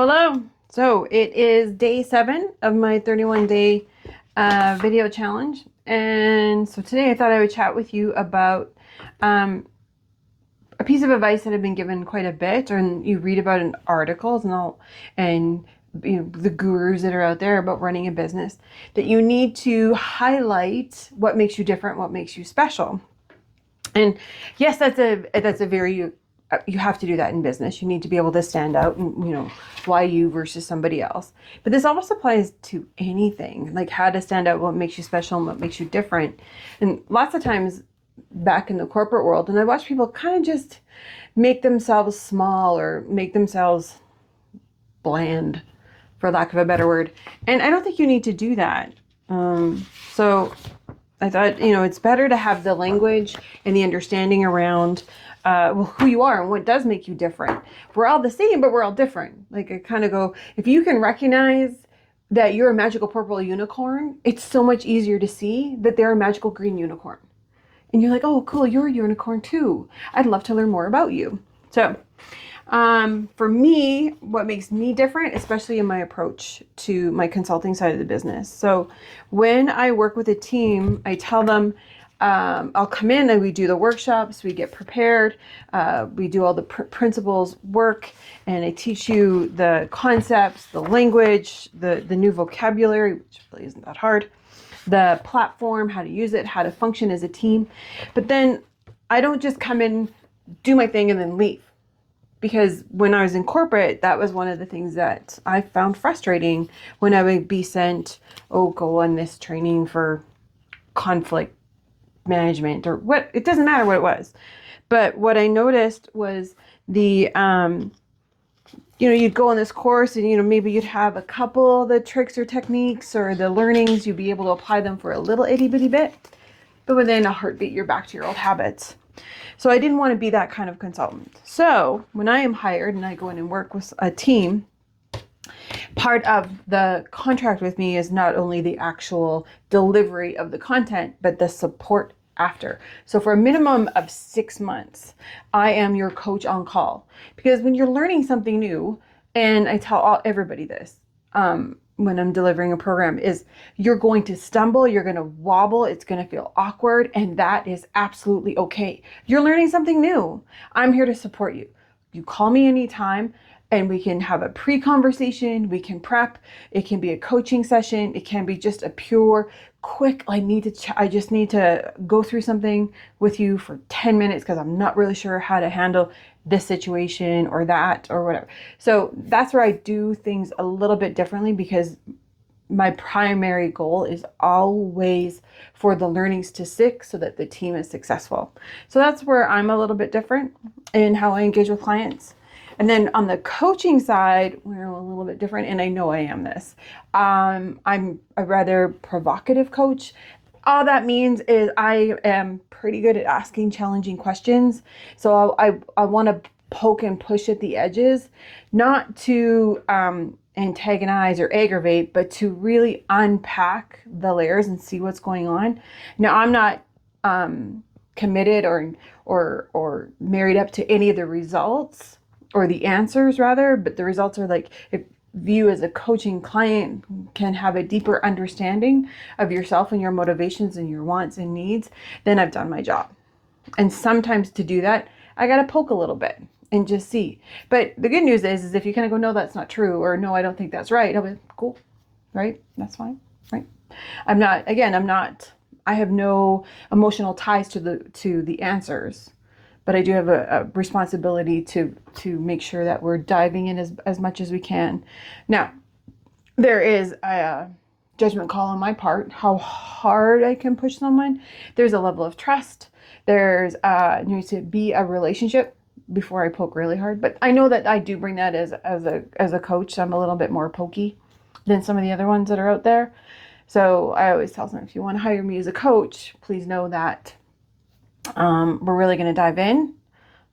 Hello. So it is day 7 of my 31-day video challenge. And so today I thought I would chat with you about a piece of advice that I've been given quite a bit, and you read about in articles and the gurus that are out there about running a business, that you need to highlight what makes you different, what makes you special. And yes, that's a very you have to do that in business. You need to be able to stand out and, why you versus somebody else. But this almost applies to anything, like how to stand out, what makes you special and what makes you different. And lots of times back in the corporate world, and I watch people kind of just make themselves small or make themselves bland, for lack of a better word. And I don't think you need to do that. So I thought, it's better to have the language and the understanding around who you are and what does make you different. We're all the same, but we're all different. Like, I kind of go, if you can recognize that you're a magical purple unicorn, it's so much easier to see that they're a magical green unicorn. And you're like, oh, cool, you're a unicorn too. I'd love to learn more about you. So for me, what makes me different, especially in my approach to my consulting side of the business. So when I work with a team, I tell them, I'll come in and we do the workshops, we get prepared, we do all the principles work, and I teach you the concepts, the language, the new vocabulary, which really isn't that hard, the platform, how to use it, how to function as a team. But then I don't just come in, do my thing, and then leave. Because when I was in corporate, that was one of the things that I found frustrating when I would be sent, go on this training for conflict management or what, it doesn't matter what it was. But what I noticed was you'd go on this course and, maybe you'd have a couple of the tricks or techniques or the learnings, you'd be able to apply them for a little itty bitty bit. But within a heartbeat, you're back to your old habits. So I didn't want to be that kind of consultant. So when I am hired and I go in and work with a team, part of the contract with me is not only the actual delivery of the content, but the support after. So for a minimum of 6 months, I am your coach on call. Because when you're learning something new, and I tell everybody this, when I'm delivering a program, is you're going to stumble, you're going to wobble, it's going to feel awkward, and that is absolutely okay. You're learning something new. I'm here to support you. You call me anytime and we can have a pre-conversation, we can prep, it can be a coaching session, it can be just a pure, quick, I just need to go through something with you for 10 minutes because I'm not really sure how to handle this situation or that or whatever. So that's where I do things a little bit differently, because my primary goal is always for the learnings to stick so that the team is successful. So that's where I'm a little bit different in how I engage with clients. And then on the coaching side, we're a little bit different, and I know I am this. I'm a rather provocative coach. All that means is I am pretty good at asking challenging questions. So I want to poke and push at the edges, not to antagonize or aggravate, but to really unpack the layers and see what's going on. Now, I'm not committed or married up to any of the results, or the answers rather, but the results are like, if you as a coaching client can have a deeper understanding of yourself and your motivations and your wants and needs, then I've done my job. And sometimes to do that, I got to poke a little bit and just see. But the good news is if you kind of go, no, that's not true, or no, I don't think that's right, I'll be cool, right? That's fine, right? I have no emotional ties to the answers. But I do have a responsibility to make sure that we're diving in as much as we can. Now, there is a judgment call on my part, how hard I can push someone. There's a level of trust. There's needs to be a relationship before I poke really hard. But I know that I do bring that as a coach. So I'm a little bit more pokey than some of the other ones that are out there. So I always tell them, if you want to hire me as a coach, please know that we're really going to dive in.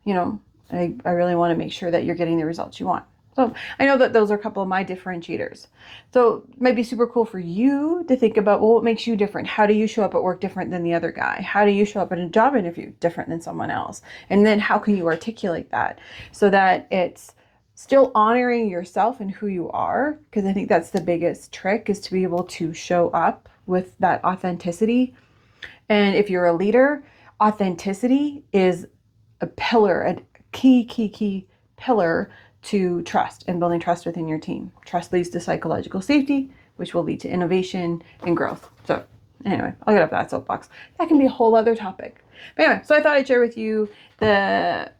I really want to make sure that you're getting the results you want. So I know that those are a couple of my differentiators. So it might be super cool for you to think about, well, what makes you different? How do you show up at work different than the other guy? How do you show up in a job interview different than someone else? And then how can you articulate that so that it's still honoring yourself and who you are, because I think that's the biggest trick, is to be able to show up with that authenticity. And if you're a leader, authenticity is a pillar, a key pillar to trust and building trust within your team. Trust leads to psychological safety, which will lead to innovation and growth. So anyway, I'll get off that soapbox. That can be a whole other topic. But anyway, so I thought I'd share with you the,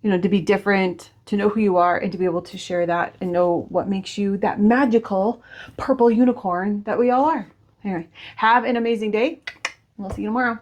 to be different, to know who you are, and to be able to share that and know what makes you that magical purple unicorn that we all are. Anyway, have an amazing day. We'll see you tomorrow.